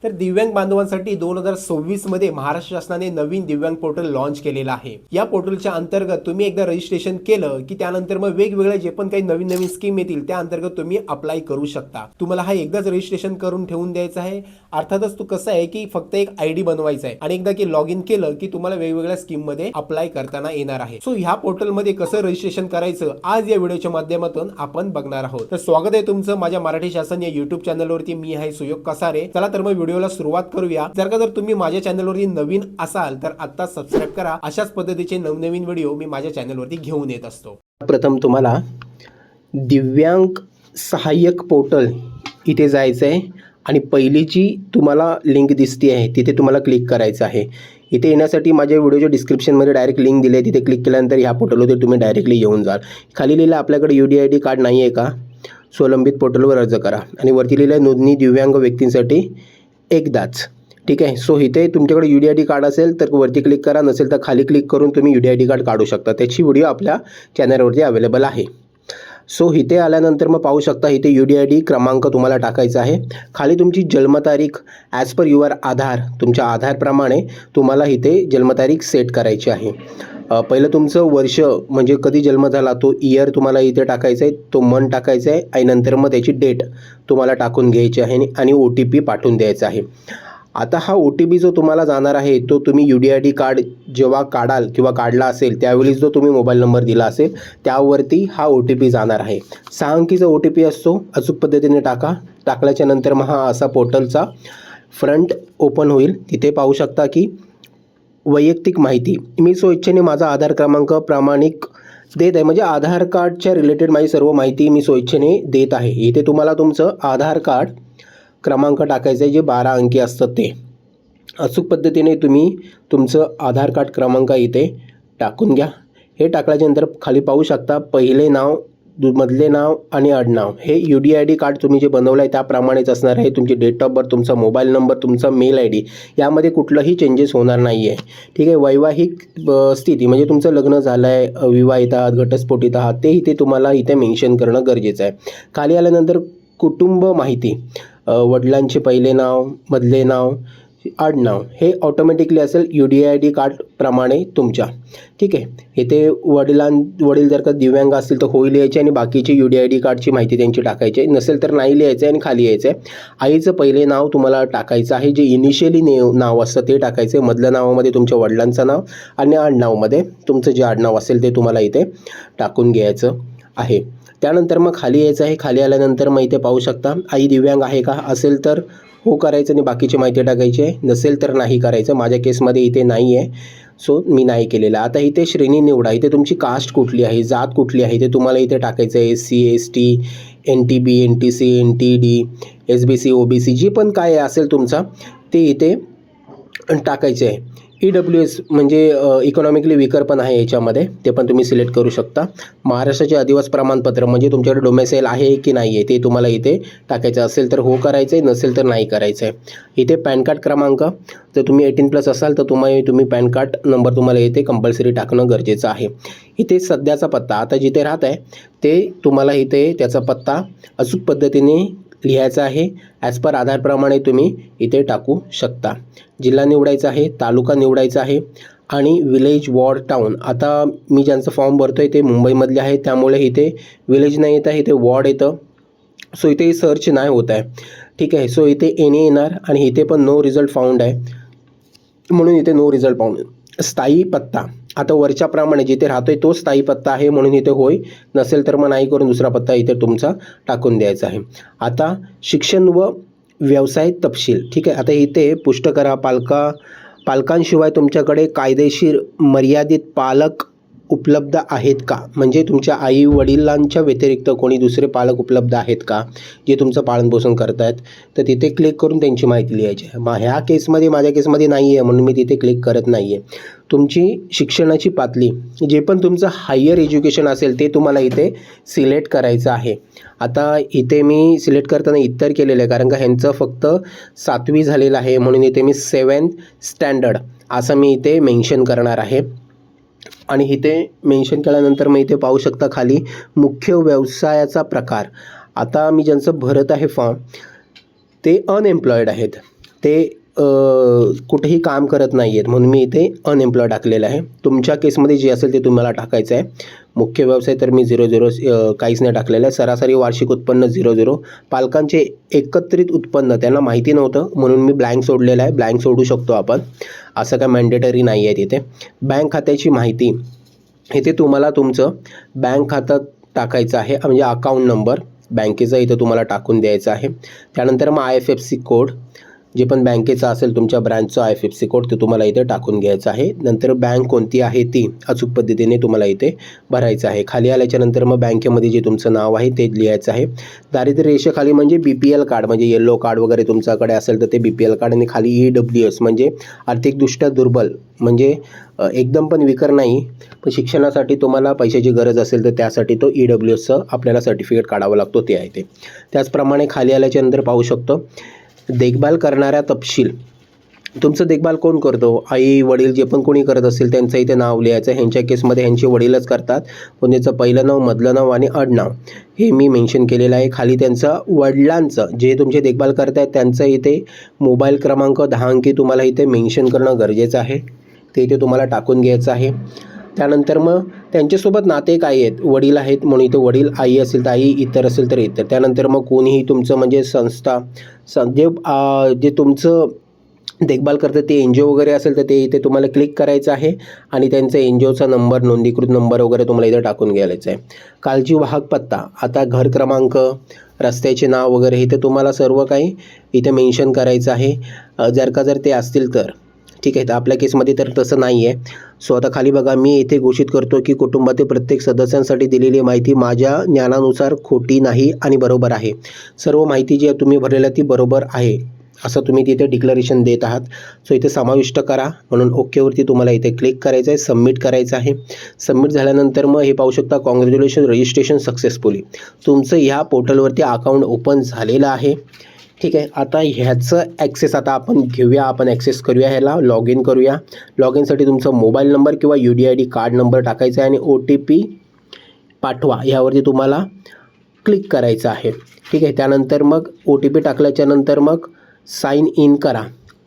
तर दिव्यांग बांधवांसाठी 2026 मध्ये महाराष्ट्र शासनाने नवीन दिव्यांग पोर्टल लॉन्च केलेलं आहे। या पोर्टलच्या अंतर्गत तुम्ही एकदा रजिस्ट्रेशन केलं की त्यानंतर मग वेगवेगळे जे पण काही नवीन नवीन स्कीम येतील त्या अंतर्गत तुम्ही अप्लाय करू शकता। तुम्हाला हा एकदाच रजिस्ट्रेशन करून ठेवून द्यायचं आहे। अर्थातच तो कसं आहे की फक्त एक आयडी बनवायचा आहे आणि एकदा की लॉग इन केलं की तुम्हाला वेगवेगळ्या स्कीम मध्ये अप्लाय करताना येणार आहे। सो ह्या पोर्टल मध्ये कसं रजिस्ट्रेशन करायचं आज या व्हिडिओच्या माध्यमातून आपण बघणार आहोत। तर स्वागत आहे तुमचं माझ्या मराठी शासन या युट्यूब चॅनलवरती। मी आहे सुयोग कसारे। चला तर मग व्हिडिओला सुरुवात करूया। जर तुम्ही माझ्या चॅनलवरती नवीन असाल तर आता सबस्क्राइब करा। अशाच पद्धतीचे नवनवीन व्हिडिओ मी माझ्या चॅनलवरती घेऊन येत असतो। प्रथम तुम्हाला दिव्यांग सहाय्यक पोर्टल इथे जायचं आहे आणि पहिली जी तुम्हाला लिंक दिसते आहे तिथे तुम्हाला क्लिक करायचं आहे। इथे येण्यासाठी माझ्या व्हिडिओच्या डिस्क्रिप्शनमध्ये डायरेक्ट लिंक दिली आहे, तिथे क्लिक केल्यानंतर ह्या पोर्टलवर तुम्ही डायरेक्टली येऊन जाल। खाली लिहिलं आपल्याकडे UDID कार्ड नाही आहे का, स्वलंबित पोर्टलवर अर्ज करा आणि वरती लिहिलं नोंदणी दिव्यांग व्यक्तींसाठी एकदाच। ठीक आहे। सो इथे तुमच्याकडे UDID कार्ड असेल तर वरती क्लिक करा, नसेल तर खाली क्लिक करून तुम्ही UDID कार्ड काढू शकता। त्याची व्हिडिओ आपल्या चॅनलवरती अवेलेबल आहे। सो इथे आल्यानंतर मग पाहू शकता इथे UDID क्रमांक तुम्हाला टाकायचा आहे। खाली तुमची जन्मतारीख ॲज पर युअर आधार, तुमच्या आधारप्रमाणे तुम्हाला इथे जन्मतारीख सेट करायची आहे। पहिलं तुमचं वर्ष म्हणजे कधी जन्म झाला तो इयर तुम्हाला इथे टाकायचा आहे, तो मंथ टाकायचा आहे आणि नंतर मग त्याची डेट तुम्हाला टाकून घ्यायची आहे आणि OTP पाठवून द्यायचा आहे। आता हा OTP जो तुम्हाला जाणार आहे तो तुम्ही UDID कार्ड जेव्हा काढाल किंवा काढला असेल त्यावेळी जो तुम्ही मोबाईल नंबर दिला असेल त्यावरती हा OTP जाणार आहे। 6 अंकीचा OTP असतो, अचूक पद्धतीने टाकल्याच्या नंतर मग हा असा पोर्टलचा फ्रंट ओपन होईल। तिथे पाहू शकता की वैयक्तिक माहिती मी स्वइच्छेने माझा आधार क्रमांक प्रामाणिक देत आहे, म्हणजे आधार कार्डच्या रिलेटेड माझी सर्व माहिती मी स्वइच्छेने देत आहे। इथे तुम्हाला तुमचं आधार कार्ड क्रमांक टाकायचं आहे जे 12 अंकी असतं ते। अचूक पद्धतीने तुम्ही तुमचं आधार कार्ड क्रमांक इथे टाकून घ्या। हे टाकल्याच्यानंतर खाली पाहू शकता पहिले नाव, मधले नाव आणि आडनाव हे UDID कार्ड तुम्ही जे बनवलं आहे त्याप्रमाणेच असणार आहे। तुमची डेट ऑफ बर्थ, तुमचा मोबाईल नंबर, तुमचा मेल ID यामध्ये कुठलंही चेंजेस होणार नाही आहे। ठीक आहे। वैवाहिक स्थिती म्हणजे तुमचं लग्न झालं आहे, विवाहित आहात, घटस्फोटित आहात ते इथे तुम्हाला इथे मेन्शन करणं गरजेचं आहे। खाली आल्यानंतर कुटुंब माहिती, वडिलांचे पहिले नाव, मधले नाव, आडनाव हे ऑटोमॅटिकली असेल UDID कार्डप्रमाणे तुमच्या। ठीक आहे। इथे वडील जर का दिव्यांग असतील तर होईल लिहायचे आणि बाकीची UDID कार्डची माहिती त्यांची टाकायची आहे, नसेल तर नाही लिहायचं आणि खाली यायचं आहे। आईचं पहिले नाव तुम्हाला टाकायचं आहे, जे इनिशियली नाव असतं ते टाकायचं आहे। मधल्या नावामध्ये तुमच्या वडिलांचं नाव आणि आडनावमध्ये तुमचं जे आडनाव असेल ते तुम्हाला इथे टाकून घ्यायचं आहे। त्यानंतर मग खाली यायचं आहे। खाली आल्यानंतर मग इथे पाहू शकता आई दिव्यांग आहे का, असेल तर हो करायचं आणि बाकीची माहिती टाकायची आहे, नसेल तर नाही करायचं। माझ्या केसमध्ये इथे नाही आहे सो मी नाही केलेलं। आता इथे श्रेणी निवडा, इथे तुमची कास्ट कुठली आहे, जात कुठली आहे ते तुम्हाला इथे टाकायचं आहे। SC ST NTB NTC NTD SBC OBC जे पण काय असेल तुमचा ते इथे टाकायचे आहे। EWS म्हणजे इकॉनॉमिकली वीकर पण आहे याच्यामध्ये, ते पण तुम्ही सिलेक्ट करू शकता। महाराष्ट्राचे अधिवास प्रमाणपत्र म्हणजे तुमच्याकडे डोमेसाईल आहे की नाही आहे ते तुम्हाला इथे टाकायचं असेल तर हो करायचं आहे, नसेल तर नाही करायचं आहे। इथे पॅन कार्ड क्रमांक, जर तुम्ही 18+ असाल तर तुम्ही पॅन कार्ड नंबर तुम्हाला इथे कंपल्सरी टाकणं गरजेचं आहे। इथे सध्याचा पत्ता, आता जिथे राहत आहे ते तुम्हाला इथे त्याचा पत्ता अचूक पद्धतीने लिहायचा आहे। ॲज पर आधारप्रमाणे तुम्ही इथे टाकू शकता। जिल्हा निवडायचा आहे, तालुका निवडायचा आहे आणि विलेज, वॉर्ड, टाउन। आता मी ज्यांचं फॉर्म भरतो आहे ते मुंबईमधले आहे त्यामुळे इथे विलेज नाही येत आहे, इथे वॉर्ड येतं। सो इथे सर्च नाही होत आहे। ठीक आहे। सो इथे एनी येणार आणि इथे पण नो रिझल्ट फाउंड आहे म्हणून इथे नो रिझल्ट फाउंड। स्थायी पत्ता, आता वरच्याप्रमाणे जिथे राहतोय तो स्थायी पत्ता आहे म्हणून इथे होय, नसेल तर मग नाही करून दुसरा पत्ता इथे तुमचा टाकून द्यायचा आहे। आता शिक्षण व व्यवसाय तपशील। ठीक आहे। आता इथे पुष्ट करा पालकांशिवाय तुमच्याकडे कायदेशीर मर्यादित पालक उपलब्ध आहेत का, म्हणजे तुमच्या आई वडिलांच्या व्यतिरिक्त कोणी दुसरे पालक उपलब्ध आहेत का जे तुमचं पालनपोषण करत आहेत, तर तिथे क्लिक करून त्यांची माहिती लिहायची आहे। मग ह्या केसमध्ये माझ्या केसमध्ये नाही आहे म्हणून मी तिथे क्लिक करत नाही आहे। तुमची शिक्षणाची पातळी, जे पण तुमचं हायर एज्युकेशन असेल ते तुम्हाला इथे सिलेक्ट करायचं आहे। आता इथे मी सिलेक्ट करताना इतर केलेलं आहे कारण का ह्यांचं फक्त 7वी झालेलं आहे म्हणून इथे मी 7th स्टँडर्ड असं मी इथे मेन्शन करणार आहे। आणि इथे मेन्शन केल्यानंतर मग इथे पाहू शकता खाली मुख्य व्यवसायाचा प्रकार। आता मी ज्यांचं भरत आहे फॉर्म ते अनएम्प्लॉईड आहेत ते कुठेही काम करत नाही आहेत म्हणून मी इथे अनएम्प्लॉय टाकलेलं आहे. तुमच्या केसमध्ये जे असेल ते तुम्हाला टाकायचं आहे. मुख्य व्यवसाय तर मी 00 काहीच नाही टाकलेलं आहे. सरासरी वार्षिक उत्पन्न 00. पालकांचे एकत्रित उत्पन्न त्यांना माहिती नव्हतं म्हणून मी ब्लँक सोडलेलं आहे. ब्लँक सोडू शकतो आपण, असं काय मॅन्डेटरी नाही आहे तिथे. बँक खात्याची माहिती इथे तुम्हाला तुमचं बँक खातं टाकायचं आहे, म्हणजे अकाउंट नंबर बँकेचा इथं तुम्हाला टाकून द्यायचा आहे. त्यानंतर मग IFSC कोड जे पण बँकेचा असेल तुमच्या ब्रँचचा IFSC कोड ते तुम्हाला इथे टाकून घ्यायचं आहे. नंतर बँक कोणती आहे ती अचूक पद्धतीने तुम्हाला इथे भरायचं आहे. खाली आल्याच्यानंतर मग बँकेमध्ये जे तुमचं नाव आहे ते लिहायचं आहे. दारिद्र्य रेषेखाली म्हणजे BPL कार्ड म्हणजे येलो कार्ड वगैरे तुमच्याकडे असेल तर ते BPL कार्ड, आणि खाली EWS म्हणजे आर्थिकदृष्ट्या दुर्बल, म्हणजे एकदम पण विकर नाही पण शिक्षणासाठी तुम्हाला पैशाची गरज असेल तर त्यासाठी तो EWSचं आपल्याला सर्टिफिकेट काढावं लागतो, ते आहे ते. त्याचप्रमाणे खाली आल्याच्यानंतर पाहू शकतो देखभाल करणाऱ्या तपशील. तुमचं देखभाल कोण करतो? आई वडील जे पण कोणी करत असेल त्यांचं इथे नाव लिहायचं. ह्यांच्या केसमध्ये ह्यांचे वडीलच करतात, पण त्याचं पहिलं नाव, मधलं नाव आणि आडनाव हे मी मेन्शन केलेलं आहे. खाली त्यांचं वडिलांचं जे तुमचे देखभाल करत आहेत त्यांचं इथे मोबाईल क्रमांक 10 अंकी तुम्हाला इथे मेन्शन करणं गरजेचं आहे, ते इथे तुम्हाला टाकून घ्यायचं आहे. त्यानंतर मग त्यांच्यासोबत नाते काय आहेत? वडील आहेत म्हणून इथं वडील, आई असेल तर आई, इतर असेल तर इतर. त्यानंतर मग कोणीही तुमचं म्हणजे संस्था जे तुमचं देखभाल करतं ते NGO वगैरे असेल तर ते इथे तुम्हाला क्लिक करायचं आहे आणि त्यांचा NGOचा नंबर, नोंदणीकृत नंबर वगैरे तुम्हाला इथे टाकून घ्यायचा आहे. काळजी वाहक पत्ता, आता घर क्रमांक, रस्त्याचे नाव वगैरे इथे तुम्हाला सर्व काही इथे मेन्शन करायचं आहे, जर ते असतील तर. ठीक आहे, तर आपल्या केसमध्ये तर तसं नाही आहे. सो आता खाली बघा, मी इथे घोषित करतो की कुटुंबातील प्रत्येक सदस्यांसाठी दिलेली माहिती माझ्या ज्ञानानुसार खोटी नाही आणि बरोबर आहे. सर्व माहिती जी तुम्ही भरलेली ती बरोबर आहे असं तुम्ही तिथे डिक्लरेशन देत आहात. सो इथे समाविष्ट करा म्हणून ओकेवरती तुम्हाला इथे क्लिक करायचं आहे, सबमिट करायचं आहे. सबमिट झाल्यानंतर मग हे पाहू शकता, कॉंग्रॅच्युलेशन, रजिस्ट्रेशन सक्सेसफुली. तुमचं ह्या पोर्टलवरती अकाउंट ओपन झालेलं आहे. ठीक आहे, आता ह्याचं ॲक्सेस आता आपण घेऊया, आपण ॲक्सेस करूया, ह्याला लॉग इन करूया. लॉग इनसाठी तुमचा मोबाईल नंबर किंवा UDID कार्ड नंबर टाकायचा आहे आणि OTP पाठवा ह्यावरती तुम्हाला क्लिक करायचं आहे. ठीक आहे, त्यानंतर मग OTP टाकल्याच्यानंतर मग साइन इन करा.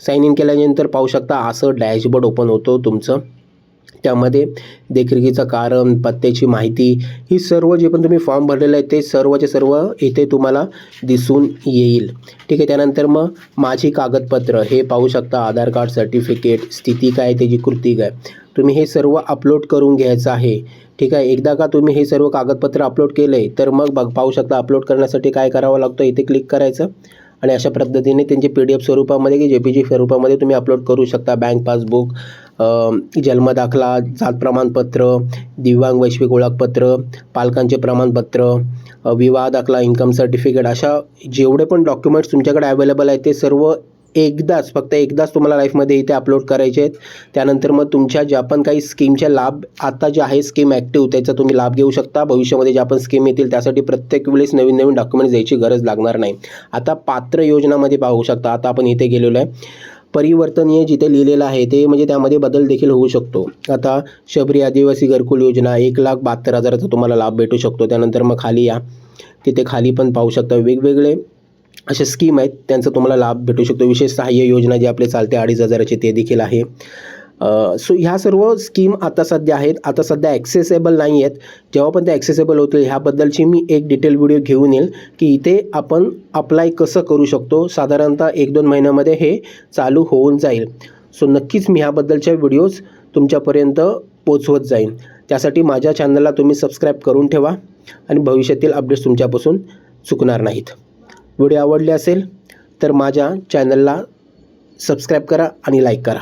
साइन इन केल्यानंतर पाहू शकता असं डॅशबोर्ड ओपन होतो तुमचं. त्यामध्ये देखरेखीचं कारण, पत्त्याची माहिती, ही सर्व जे पण तुम्ही फॉर्म भरलेलं आहे ते सर्वचे सर्व इथे तुम्हाला दिसून येईल. ठीक आहे, त्यानंतर मग माझी कागदपत्र हे पाहू शकता, आधार कार्ड, सर्टिफिकेट, स्थिती काय, त्याची कृती काय, तुम्ही हे सर्व अपलोड करून घ्यायचं आहे. ठीक आहे, एकदा का तुम्ही हे सर्व कागदपत्र अपलोड केले तर मग पाहू शकता अपलोड करण्यासाठी काय करावं लागतं, इथे क्लिक करायचं आणि अशा पद्धतीने त्यांचे PDF स्वरूपामध्ये की JPG स्वरूपामध्ये तुम्ही अपलोड करू शकता. बँक पासबुक, जन्मदाखला, जात प्रमाणपत्र, दिव्यांग वैश्विक ओळखपत्र, पालकांचे प्रमाणपत्र, विवाह दाखला, इन्कम सर्टिफिकेट, अशा जेवढे पण डॉक्युमेंट्स तुमच्याकडे अवेलेबल आहेत ते सर्व फक्त एकदाच तुम्हाला लाईफमध्ये इथे अपलोड करायचे आहेत. त्यानंतर मग तुमच्या ज्या पण काही स्कीमच्या लाभ आता जे आहे स्कीम ॲक्टिव्ह त्याचा तुम्ही लाभ घेऊ शकता. भविष्यामध्ये ज्या पण स्कीम येतील त्यासाठी प्रत्येक वेळेस नवीन नवीन डॉक्युमेंट्स द्यायची गरज लागणार नाही. आता पात्र योजनामध्ये पाहू शकता, आता आपण इथे गेलेलो आहे, परिवर्तनीय जिथे लिहिलेलं आहे ते म्हणजे त्यामध्ये बदल देखील होऊ शकतो. आता शबरी आदिवासी घरकुल योजना 1,72,000चा तुम्हाला लाभ भेटू शकतो. त्यानंतर मग खाली या, तिथे खाली पण पाहू शकता वेगवेगळे अशा स्कीम आहेत त्यांचा तुम्हाला लाभ भेटू शकतो. विशेष सहाय्य योजना जे आपले चालते 2,500चे ते देखील आहे. सो ह्या सर्व स्कीम आता सध्या आहेत, आता सध्या ॲक्सेसेबल नाही आहेत. जेव्हा पण ते ॲक्सेसेबल होतील ह्याबद्दलची मी एक डिटेल व्हिडिओ घेऊन येईल की इथे आपण अप्लाय कसं करू शकतो. साधारणतः 1-2 महिन्यामध्ये हे चालू होऊन जाईल. सो नक्कीच मी ह्याबद्दलच्या व्हिडिओज तुमच्यापर्यंत पोचवत जाईन. त्यासाठी माझ्या चॅनलला तुम्ही सबस्क्राईब करून ठेवा आणि भविष्यातील अपडेट्स तुमच्यापासून चुकणार नाहीत. व्हिडिओ आवडले असेल तर माझ्या चॅनलला सबस्क्राईब करा आणि लाईक करा.